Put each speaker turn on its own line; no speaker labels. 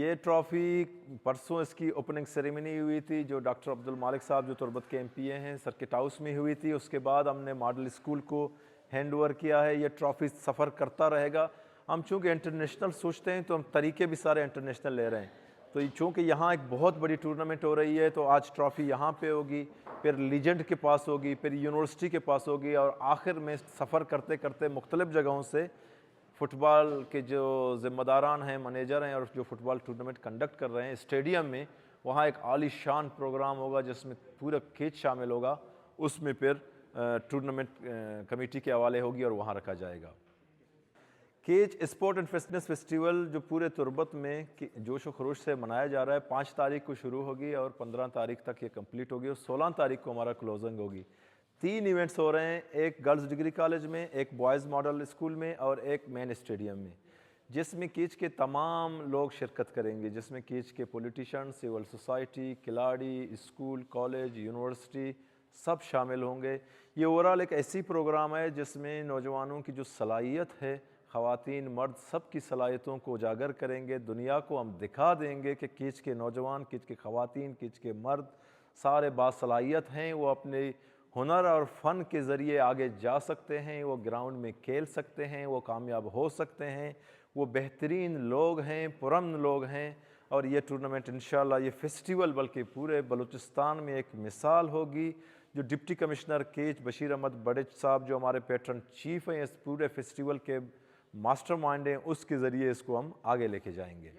ये ट्रॉफ़ी परसों इसकी ओपनिंग सेरेमनी हुई थी, जो डॉक्टर अब्दुल मालिक साहब जो तुरबत के एमपीए हैं, सर्किट हाउस में हुई थी। उसके बाद हमने मॉडल स्कूल को हैंड ओवर किया है। ये ट्रॉफ़ी सफ़र करता रहेगा। हम चूँकि इंटरनेशनल सोचते हैं तो हम तरीके भी सारे इंटरनेशनल ले रहे हैं। तो चूँकि यहाँ एक बहुत बड़ी टूर्नामेंट हो रही है, तो आज ट्रॉफ़ी यहाँ पे होगी, फिर लीजेंड के पास होगी, फिर यूनिवर्सिटी के पास होगी, और आखिर में सफ़र करते करते मुख्तलिफ़ जगहों से फ़ुटबॉल के जो ज़िम्मेदारान हैं, मैनेजर हैं, और जो फ़ुटबॉल टूर्नामेंट कंडक्ट कर रहे हैं स्टेडियम में, वहाँ एक आलीशान प्रोग्राम होगा जिसमें पूरा खेत शामिल होगा। उसमें फिर टूर्नामेंट कमेटी के हवाले होगी और वहाँ रखा जाएगा। Cage sport and fitness festival जो पूरे तुरबत में जोश व खरोश से मनाया जा रहा है, 5 तारीख को शुरू होगी और 15 तारीख तक ये कंप्लीट होगी और 16 तारीख को हमारा क्लोजिंग होगी। 3 इवेंट्स हो रहे हैं, एक गर्ल्स डिग्री कॉलेज में, एक बॉयज़ मॉडल स्कूल में और एक मेन स्टेडियम में, जिसमें कीच के तमाम लोग शिरकत करेंगे, जिसमें कीच के पॉलिटिशियन, सिविल सोसाइटी, खिलाड़ी, स्कूल, कॉलेज, यूनिवर्सिटी सब शामिल होंगे। ये ओवरऑल एक ऐसी प्रोग्राम है जिसमें नौजवानों की जो सलाहियत है, ख़वातीन मर्द सब की सलाहियतों को उजागर करेंगे। दुनिया को हम दिखा देंगे कि कीच के नौजवान, कीच के ख़वातीन, कीच के मर्द सारे बासलाहियत हैं। वो अपने हुनर और फ़न के ज़रिए आगे जा सकते हैं, वो ग्राउंड में खेल सकते हैं, वो कामयाब हो सकते हैं, वो बेहतरीन लोग हैं, पुरअमन लोग हैं। और ये टूर्नामेंट इंशाअल्लाह, ये फेस्टिवल बल्कि पूरे बलूचिस्तान में एक मिसाल होगी। जो डिप्टी कमिश्नर केच बशीर अहमद बड़िच साहब जो हमारे पैट्रन चीफ़ हैं इस पूरे फेस्टिवल के मास्टरमाइंड हैं, उसके ज़रिए इसको हम आगे लेके जाएंगे।